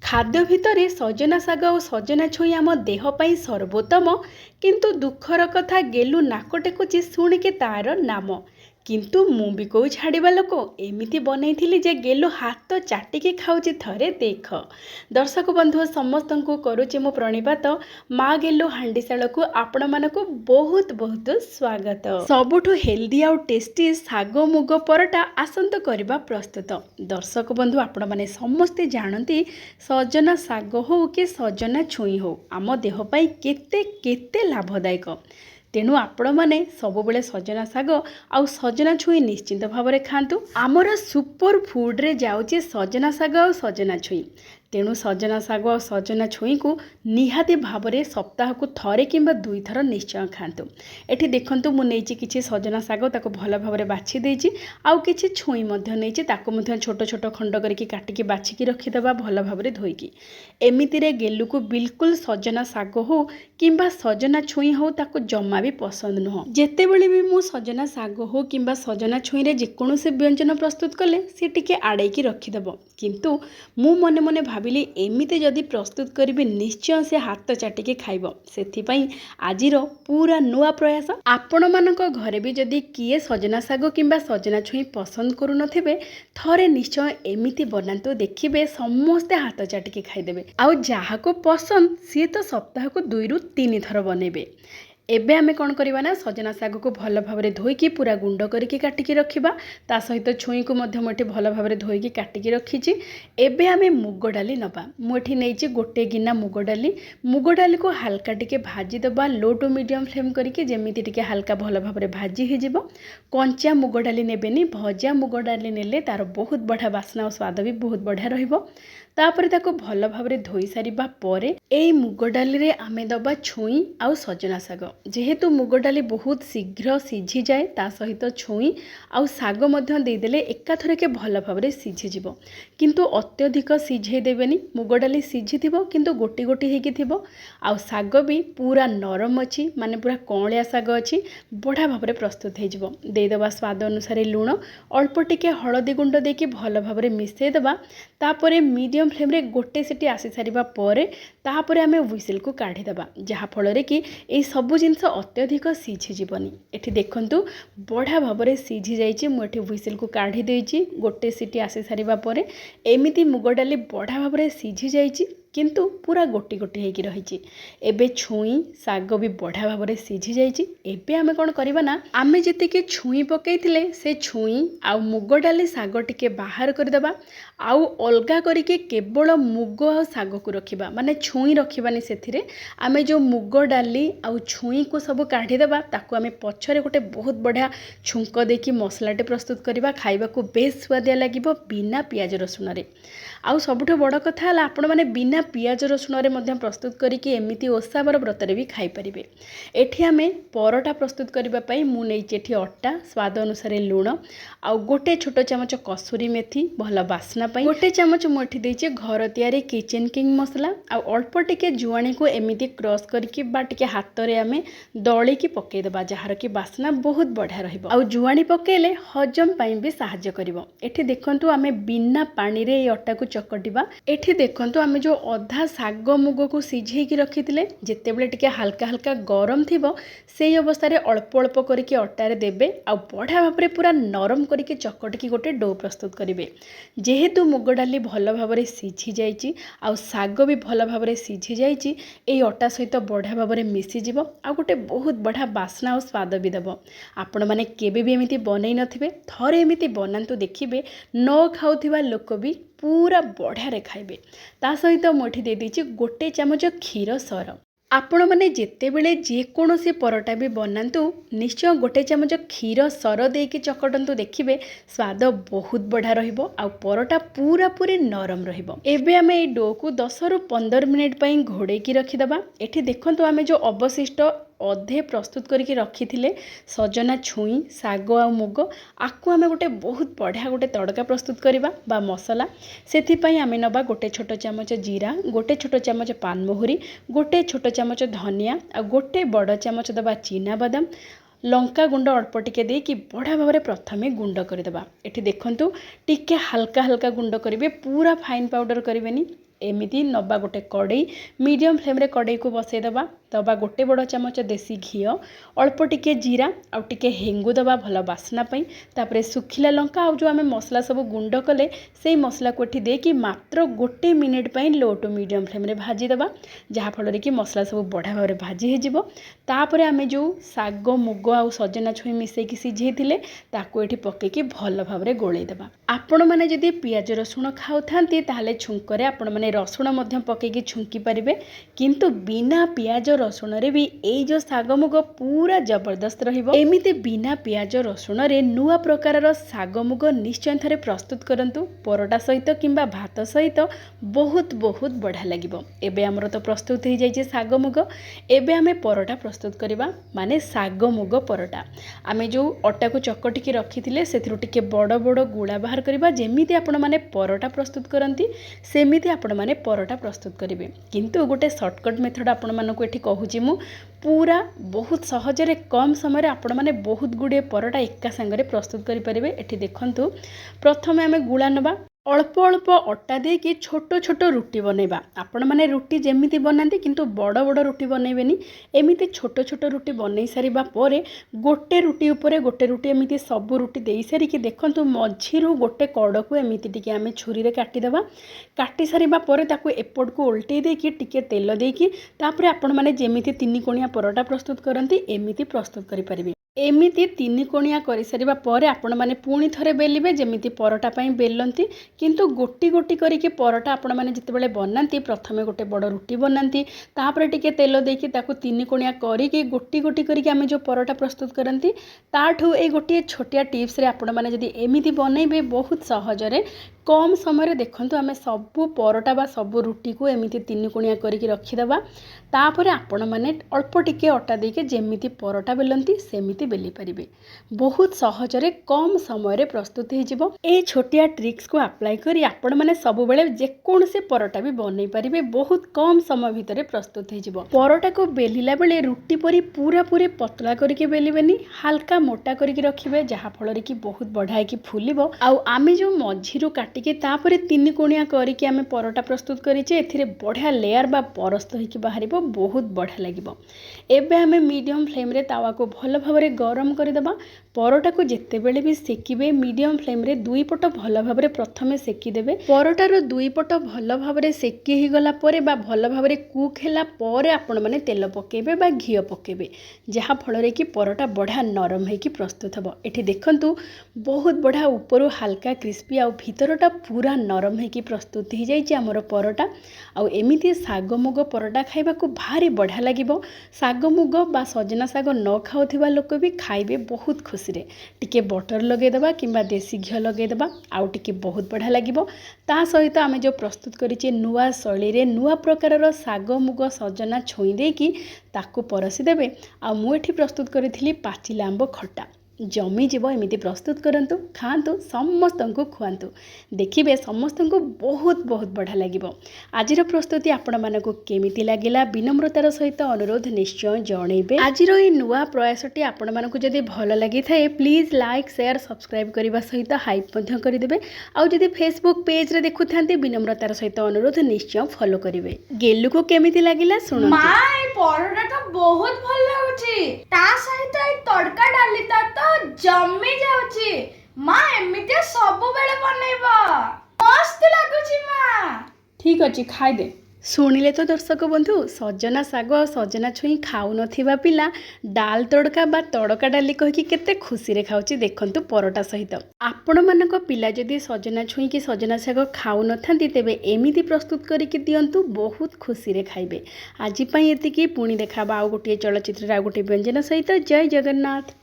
ଖାଦ୍ୟ ଭିତରେ ସଜନା ଶାଗ ଆଉ ସଜନା ଛୁଇଁ ଆମ ଦେହ ପାଇଁ ସର୍ବୋତ୍ତମ। କିନ୍ତୁ ଦୁଃଖର କଥା ଗେଲୁ ନାକ ଟେକୁଛି ଶୁଣିକି ତାର ନାମ। କିନ୍ତୁ ମୁଁ ବି କୋଉ ଛାଡ଼ିବା ଲୋକ, ଏମିତି ବନେଇଥିଲି ଯେ ଗେଲୁ ହାତ ଚାଟିକି ଖାଉଛି ଥରେ ଦେଖ। ଦର୍ଶକ ବନ୍ଧୁ ସମସ୍ତଙ୍କୁ କରୁଛି ମୁଁ ପ୍ରଣିପାତ। ମା ଗେଲୁ ହାଣ୍ଡିଶାଳକୁ ଆପଣମାନଙ୍କୁ ବହୁତ ବହୁତ ସ୍ୱାଗତ। ସବୁଠୁ ହେଲ୍ଦି ଆଉ ଟେଷ୍ଟି ଶାଗ ମୁଗ ପରଟା ଆସନ୍ତୁ କରିବା ପ୍ରସ୍ତୁତ। ଦର୍ଶକ ବନ୍ଧୁ ଆପଣମାନେ ସମସ୍ତେ ଜାଣନ୍ତି ସଜନା ଶାଗ ହଉ କି ସଜନା ଛୁଇଁ ହଉ ଆମ ଦେହ ପାଇଁ କେତେ କେତେ ଲାଭଦାୟକ। ତେଣୁ ଆପଣମାନେ ସବୁବେଳେ ସଜନା ଶାଗ ଆଉ ସଜନା ଛୁଇଁ ନିଶ୍ଚିନ୍ତ ଭାବରେ ଖାଆନ୍ତୁ। ଆମର ସୁପର ଫୁଡ଼ରେ ଯାଉଛି ସଜନା ଶାଗ ଆଉ ସଜନା ଛୁଇଁ। ତେଣୁ ସଜନା ଶାଗ ଆଉ ସଜନା ଛୁଇଁକୁ ନିହାତି ଭାବରେ ସପ୍ତାହକୁ ଥରେ କିମ୍ବା 2 ଥର ନିଶ୍ଚୟ ଖାଆନ୍ତୁ। ଏଠି ଦେଖନ୍ତୁ ମୁଁ ନେଇଛି କିଛି ସଜନା ଶାଗ, ତାକୁ ଭଲ ଭାବରେ ବାଛି ଦେଇଛି। ଆଉ କିଛି ଛୁଇଁ ମଧ୍ୟ ନେଇଛି, ତାକୁ ମଧ୍ୟ ଛୋଟ ଛୋଟ ଖଣ୍ଡ କରିକି କାଟିକି ବାଛିକି ରଖିଦେବା ଭଲ ଭାବରେ ଧୋଇକି। ଏମିତିରେ ଗେଲୁକୁ ବିଲକୁଲ ସଜନା ଶାଗ ହଉ କିମ୍ବା ସଜନା ଛୁଇଁ ହଉ ତାକୁ ଜମା ବି ପସନ୍ଦ ନୁହଁ। ଯେତେବେଳେ ବି ମୁଁ ସଜନା ଶାଗ ହଉ କିମ୍ବା ସଜନା ଛୁଇଁରେ ଯେକୌଣସି ବ୍ୟଞ୍ଜନ ପ୍ରସ୍ତୁତ କଲେ ସେ ଟିକେ ଆଡ଼େଇକି ରଖିଦେବ। କିନ୍ତୁ ମୁଁ ମନେ ମନେ ଭାବିଲି ଏମିତି ଯଦି ପ୍ରସ୍ତୁତ କରିବି ନିଶ୍ଚୟ ସେ ହାତ ଚାଟିକି ଖାଇବ। ସେଥିପାଇଁ ଆଜିର ପୁରା ନୂଆ ପ୍ରୟାସ। ଆପଣମାନଙ୍କ ଘରେ ବି ଯଦି କିଏ ସଜନା ଶାଗ କିମ୍ବା ସଜନା ଛୁଇଁ ପସନ୍ଦ କରୁନଥିବେ, ଥରେ ନିଶ୍ଚୟ ଏମିତି ବନାନ୍ତୁ, ଦେଖିବେ ସମସ୍ତେ ହାତ ଚାଟିକି ଖାଇଦେବେ। ଆଉ ଯାହାକୁ ପସନ୍ଦ ସିଏ ତ ସପ୍ତାହକୁ 2 ରୁ 3 ଥର ବନେଇବେ। ଏବେ ଆମେ କ'ଣ କରିବା ନା, ସଜନା ଶାଗକୁ ଭଲ ଭାବରେ ଧୋଇକି ପୁରା ଗୁଣ୍ଡ କରିକି କାଟିକି ରଖିବା। ତା ସହିତ ଛୁଇଁକୁ ମଧ୍ୟ ମୁଁ ଏଠି ଭଲ ଭାବରେ ଧୋଇକି କାଟିକି ରଖିଛି। ଏବେ ଆମେ ମୁଗ ଡାଲି ନେବା। ମୁଁ ଏଠି ନେଇଛି ଗୋଟେ ଗିନା ମୁଗ ଡାଲି। ମୁଗ ଡାଲିକୁ ହାଲକା ଟିକେ ଭାଜିଦେବା ଲୋ ଟୁ ମିଡ଼ିୟମ୍ ଫ୍ଲେମ୍ କରିକି, ଯେମିତି ଟିକେ ହାଲକା ଭଲ ଭାବରେ ଭାଜି ହେଇଯିବ। କଞ୍ଚା ମୁଗ ଡାଲି ନେବେନି, ଭଜା ମୁଗ ଡାଲି ନେଲେ ତାର ବହୁତ ବଢ଼ିଆ ବାସ୍ନା ଆଉ ସ୍ୱାଦ ବି ବହୁତ ବଢ଼ିଆ ରହିବ। ତାପରେ ତାକୁ ଭଲ ଭାବରେ ଧୋଇ ସାରିବା ପରେ ଏଇ ମୁଗ ଡାଲିରେ ଆମେ ଦେବା ଛୁଇଁ ଆଉ ସଜନା ଶାଗ। ଯେହେତୁ ମୁଗ ଡାଲି ବହୁତ ଶୀଘ୍ର ସିଝିଯାଏ, ତା ସହିତ ଛୁଇଁ ଆଉ ଶାଗ ମଧ୍ୟ ଦେଇଦେଲେ ଏକାଥରକେ ଭଲ ଭାବରେ ସିଝିଯିବ। କିନ୍ତୁ ଅତ୍ୟଧିକ ସିଝେଇ ଦେବେନି। ମୁଗ ଡାଲି ସିଝିଥିବ କିନ୍ତୁ ଗୋଟି ଗୋଟି ହେଇକି ଥିବ। ଆଉ ଶାଗ ବି ପୁରା ନରମ ଅଛି, ମାନେ ପୁରା କଅଁଳିଆ ଶାଗ ଅଛି, ବଢ଼ିଆ ଭାବରେ ପ୍ରସ୍ତୁତ ହେଇଯିବ। ଦେଇଦେବା ସ୍ୱାଦ ଅନୁସାରେ ଲୁଣ, ଅଳ୍ପ ଟିକେ ହଳଦୀ ଗୁଣ୍ଡ ଦେଇକି ଭଲ ଭାବରେ ମିଶାଇ ଦେବା। ତାପରେ ମିଡ଼ିୟମ୍ ଫ୍ଲେମ୍ରେ ଗୋଟେ ସିଟି ଆସିସାରିବା ପରେ ତାପରେ ଆମେ ହୁଇସିଲ୍କୁ କାଢ଼ିଦେବା, ଯାହାଫଳରେ କି ଏଇ ସବୁ ଜିନିଷ ଅତ୍ୟଧିକ ସିଝିଯିବନି। ଏଠି ଦେଖନ୍ତୁ ବଢ଼ିଆ ଭାବରେ ସିଝି ଯାଇଛି। ମୁଁ ଏଠି ହୁଇସିଲ୍କୁ କାଢ଼ି ଦେଇଛି ଗୋଟେ ସିଟି ଆସିସାରିବା ପରେ। ଏମିତି ମୁଗ ଡାଲି ବଢ଼ିଆ ଭାବରେ ସିଝି ଯାଇଛି କିନ୍ତୁ ପୁରା ଗୋଟି ଗୋଟି ହେଇକି ରହିଛି। ଏବେ ଛୁଇଁ ଶାଗ ବି ବଢ଼ିଆ ଭାବରେ ସିଝି ଯାଇଛି। ଏବେ ଆମେ କ'ଣ କରିବା ନା, ଆମେ ଯେତିକି ଛୁଇଁ ପକାଇଥିଲେ ସେ ଛୁଇଁ ଆଉ ମୁଗ ଡାଲି ଶାଗ ଟିକେ ବାହାର କରିଦେବା। ଆଉ ଅଲଗା କରିକି କେବଳ ମୁଗ ଆଉ ଶାଗକୁ ରଖିବା, ମାନେ ଛୁଇଁ ରଖିବାନି ସେଥିରେ। ଆମେ ଯେଉଁ ମୁଗ ଡାଲି ଆଉ ଛୁଇଁକୁ ସବୁ କାଢ଼ିଦେବା, ତାକୁ ଆମେ ପଛରେ ଗୋଟେ ବହୁତ ବଢ଼ିଆ ଛୁଙ୍କ ଦେଇକି ମସଲାଟେ ପ୍ରସ୍ତୁତ କରିବା। ଖାଇବାକୁ ବେଶ ସୁଆଦିଆ ଲାଗିବ ବିନା ପିଆଜ ରସୁଣରେ। ଆଉ ସବୁଠୁ ବଡ଼ କଥା ହେଲା, ଆପଣମାନେ ବିନା ପିଆଜ ରସୁଣରେ ମଧ୍ୟ ପ୍ରସ୍ତୁତ କରିକି ଏମିତି ଓଷାବାର ବ୍ରତରେ ବି ଖାଇପାରିବେ। ଏଠି ଆମେ ପରଟା ପ୍ରସ୍ତୁତ କରିବା ପାଇଁ ମୁଁ ନେଇଛି ଏଠି ଅଟା, ସ୍ୱାଦ ଅନୁସାରେ ଲୁଣ, ଆଉ ଗୋଟେ ଛୋଟ ଚାମଚ କସୁରୀ ମେଥି ଭଲ ବାସ୍ନା ପାଇଁ। ଗୋଟେ ଚାମଚ ମୁଁ ଏଠି ଦେଇଛି ଘର ତିଆରି କିଚେନ କିଙ୍ଗ ମସଲା। ଆଉ ଅଳ୍ପ ଟିକେ ଜୁଆଣିକୁ ଏମିତି କ୍ରସ୍ କରିକି ବା ଟିକେ ହାତରେ ଆମେ ଦଳିକି ପକାଇଦେବା, ଯାହାର କି ବାସ୍ନା ବହୁତ ବଢ଼ିଆ ରହିବ। ଆଉ ଜୁଆଣି ପକାଇଲେ ହଜମ ପାଇଁ ବି ସାହାଯ୍ୟ କରିବ। ଏଠି ଦେଖନ୍ତୁ ଆମେ ବିନା ପାଣିରେ ଏଇ ଅଟାକୁ ଚକଟିବା। ଏଠି ଦେଖନ୍ତୁ ଆମେ ଯେଉଁ ଅଧା ଶାଗ ମୁଗକୁ ସିଝେଇକି ରଖିଥିଲେ, ଯେତେବେଳେ ଟିକେ ହାଲକା ହାଲକା ଗରମ ଥିବ ସେଇ ଅବସ୍ଥାରେ ଅଳ୍ପ ଅଳ୍ପ କରିକି ଅଟାରେ ଦେବେ। ଆଉ ବଢ଼ିଆ ଭାବରେ ପୁରା ନରମ କରିକି ଚକଟିକି ଗୋଟେ ଡୋ ପ୍ରସ୍ତୁତ କରିବେ। ଯେହେତୁ ମୁଗ ଡାଲି ଭଲ ଭାବରେ ସିଝି ଯାଇଛି ଆଉ ଶାଗ ବି ଭଲ ଭାବରେ ସିଝି ଯାଇଛି, ଏଇ ଅଟା ସହିତ ବଢ଼ିଆ ଭାବରେ ମିଶିଯିବ ଆଉ ଗୋଟେ ବହୁତ ବଢ଼ିଆ ବାସ୍ନା ଆଉ ସ୍ୱାଦ ବି ଦେବ। ଆପଣମାନେ କେବେ ବି ଏମିତି ବନେଇ ନଥିବେ, ଥରେ ଏମିତି ବନାନ୍ତୁ, ଦେଖିବେ ନ ଖାଉଥିବା ଲୋକ ବି ପୁରା ବଢ଼ିଆରେ ଖାଇବେ। ତା ସହିତ ମୁଁ ଏଠି ଦେଇଦେଇଛି ଗୋଟେ ଚାମଚ କ୍ଷୀର ସର। ଆପଣମାନେ ଯେତେବେଳେ ଯେକୌଣସି ପରଟା ବି ବନାନ୍ତୁ, ନିଶ୍ଚୟ ଗୋଟେ ଚାମଚ କ୍ଷୀର ସର ଦେଇକି ଚକଟନ୍ତୁ, ଦେଖିବେ ସ୍ୱାଦ ବହୁତ ବଢ଼ିଆ ରହିବ ଆଉ ପରଟା ପୁରାପୁରି ନରମ ରହିବ। ଏବେ ଆମେ ଏଇ ଡୋକୁ 10 ରୁ 15 ମିନିଟ୍ ପାଇଁ ଘୋଡ଼େଇକି ରଖିଦେବା। ଏଠି ଦେଖନ୍ତୁ ଆମେ ଯେଉଁ ଅବଶିଷ୍ଟ ଅଧେ ପ୍ରସ୍ତୁତ କରିକି ରଖିଥିଲେ ସଜନା ଛୁଇଁ ଶାଗ ଆଉ ମୁଗ, ଆକୁ ଆମେ ଗୋଟେ ବହୁତ ବଢ଼ିଆ ଗୋଟେ ତଡ଼କା ପ୍ରସ୍ତୁତ କରିବା ବା ମସଲା। ସେଥିପାଇଁ ଆମେ ନେବା ଗୋଟେ ଛୋଟ ଚାମଚ ଜିରା, ଗୋଟେ ଛୋଟ ଚାମଚ ପାନମହୁରି, ଗୋଟେ ଛୋଟ ଚାମଚ ଧନିଆ, ଆଉ ଗୋଟେ ବଡ଼ ଚାମଚ ଦେବା ଚିନାବାଦାମ, ଲଙ୍କା ଗୁଣ୍ଡ ଅଳ୍ପ ଟିକେ ଦେଇକି ବଢ଼ିଆ ଭାବରେ ପ୍ରଥମେ ଗୁଣ୍ଡ କରିଦେବା। ଏଠି ଦେଖନ୍ତୁ ଟିକେ ହାଲକା ହାଲକା ଗୁଣ୍ଡ କରିବେ, ପୁରା ଫାଇନ୍ ପାଉଡ଼ର କରିବେନି। एमिति नवा गोटे कड़ई मीडियम फ्लेम रे कड़ई को बसई दबा दबा गोटे बड़ चामच देसी घी अल्प टिके जीरा आउ टिके हेंगु दबा भल बास्ना पई तापरे सुखिला लंका आउ जो आमे मसला सब गुंड कले से मसला को एठी देकी मात्र गोटे मिनिट पई लो टू मीडियम फ्लेम रे भाजी दबा जहा फल रे कि मसला सब बढ़िया भाव भाजी हे जिवो तापरे आमे जो साग मुग आउ सजना छुई मिसई की सिझेइथिले ताको एठी पकेकी भल भाव रे गोळेई दबा आपण माने जदि पियाज रसुण खाउथांती ताले छुंकरे आपण माने रसुण मध्य पकेकी छुंकी परिबे किंतु बिना पियाज रसुण रे भी एई जो साग मुग पूरा जबरदस्त रहिबो एमिति बिना पियाज रसुण रे नुआ प्रकार रो साग मुग निश्चय थरे प्रस्तुत करंतु परोटा सहित किंबा भात सहित बहुत बहुत बढ़िया लागिबो। एबे हमरो तो प्रस्तुत हो जाय साग मुग एबे आमे परोटा प्रस्तुत करबा माने साग मुग परोटा आमे जो अटा को चकटी की रखिथिले सेथिरु टिके बड़ बड़ गुळा बाहर करबा जेमिति आपण माने परोटा प्रस्तुत करंती सेमिति आपण माने परोटा प्रस्तुत करिवे किंतु गोटे शॉर्टकट मेथड आपण मानको एठी कहूची मु पूरा बहुत सहजरे कम समय रे आपण माने बहुत गुडे परोटा एका संगरे प्रस्तुत करि परिबे। एठी देखंतु प्रथमे आमे गुळा नबा अल्प अल्प अटा दे कि छोट छोट रुटी बनैबा आपण माने रुटी जेमिति बनांती किंतु बड़ बड़ रुटी बनैबेनी एमिति छोट छोट रुटी बनै सारिबा परे गोटे रुटी उपरे गोटे रुटी एमिति सब रुटी देई सारी कि देखंतु मझिरु गोटे कड़ को एमिति टिके आमे छुरी रे काटी देबा काटी सारिबा परे ताकू एपट को उल्टै दे कि टिके तेल दे कि तापरे आपण माने जेमिति तीन कोणिया परोटा प्रस्तुत करंती एमिति प्रस्तुत करि परिबे। एमिति तीन कोणिया करि सारिबा परे आपण माने पुणी थरे बेलिबे जेमिति परोटा पई बेलंती किंतु गोटी गोटी करिके परोटा आपण माने जितेबेले बनांती प्रथमे गोटे बड़ रुटी बनांती तापरे टिके तेल देकी ताकू तीन कोणिया करिके गोटी गोटी करिके आमे जो परोटा प्रस्तुत करंती ताठू ए गोटे छोटिया टिप्स रे आपण माने जदि एमिति बनैबे बहुत सहजरे कम समय देखंतु आमे सबु परोटा बा सबु रुटी को एमिति तीन कोणिया करिके रखिदबा तापरे आपण माने अल्प टिके अटा देके जेमिति परोटा बेलंती सेमिति बेली परिबे बहुत सहजरे कम समय रे प्रस्तुत हे जिवो। ए छोटिया ट्रिक्स को अप्लाई करी आपण माने सब बेले जे कोन से परोटा भी बनै परिबे बहुत कम समय भितरे प्रस्तुत हे जिवो। परोटा को बेलिला बेले रुटी परी पूरा पूरी पतला करिके बेलिबेनी हल्का मोटा करिके रखिबे जहा फल रे कि बहुत बढ़ाई कि फुलिबो आउ आमे जो मझिरु काटिके तापरे तीन कोणिया करिके आमे परोटा प्रस्तुत करिचे एथिरे बढ़िया लेयर बा परस्त होइके बाहरिबो बहुत बढ़िया लागिबो। एबे आमे मीडियम फ्लेम रे तावा को भल भाबरे गरम करि देबा परोटा को जेते बेले भी सेकिबे मीडियम फ्लेम रे दुई पट भल भाबरे प्रथमे सेकी देबे परोटार दुई पट भल भाबरे सेकी हि गला परे बा भल भाबरे कुक हैला परे आपण माने तेल पकेबे बा घी पकेबे जहा फल रे कि परोटा बढ़िया नरम है कि प्रस्तुत हबो। एठी देखंतु बहुत बढ़िया ऊपर हल्का क्रिस्पी आ भीतरटा पूरा नरम है कि प्रस्तुत हो जाइए आमर परोटा आउ एमिति साग मुग परोटा खाइबा को भारी बढ़िया लागिबो। साग मुग बा सजना साग न खाउथिबा लोक भी खाइबे बहुत खुशी रे टिके बटर लगे देबा किंबा देसी घी लगे देबा आउ टिके बहुत बढ़िया लागिबो। ता सहित आमे जो प्रस्तुत करिचे नुआ शैली रे नुआ प्रकारर साग मुग सजना छोई देकी ताकू परसी देबे आ मु एठी प्रस्तुत करिथिली पाचिला आंब खट्टा जमी जीव एमिति प्रस्तुत करंतु खांतु समस्त को खुआंतु देखिबे समस्त को बहुत बहुत बढ़िया लागिबो। आजिर प्रस्तुति आपण मानको केमिति लागिला विनम्रतार सहित अनुरोध निश्चय जणैबे। आजिर ए नुआ प्रयासटी आपण मानको जदि भल लागि थाए प्लीज लाइक शेयर सब्सक्राइब करबा सहित हाइप मध्य करि देबे आ जदि फेसबुक पेज रे देखुथांती विनम्रतार सहित अनुरोध निश्चय फॉलो करिवे। गेलु को केमिति लागिला सुनंतु। माय परोटा तो बहुत भल लागुची ता सहित ए तड़का डाली ता जम्मी जाउची माँ एमिति सब बेले बनैबा मस्त लागुची माँ। ठीक अछि खाइ दे। शुणिले तो दर्शक बंधु सजना साग सजना छुई खाऊ नथिबा पिला डाल तड़का बा तड़का डाली कहि केते खुशी रे खाउची देखंतु परोटा सहित। आपण मानक पिला जदि सजना छुई कि सजना साग खाऊ नथांती तेबे एमिति प्रस्तुत करिके दियंतु बहुत खुशी रे खाइबे। आजि पई एतिकी पुणी देखाबा आ गोटे चलचित्र आ गोटे व्यंजन सहित। जय जगन्नाथ।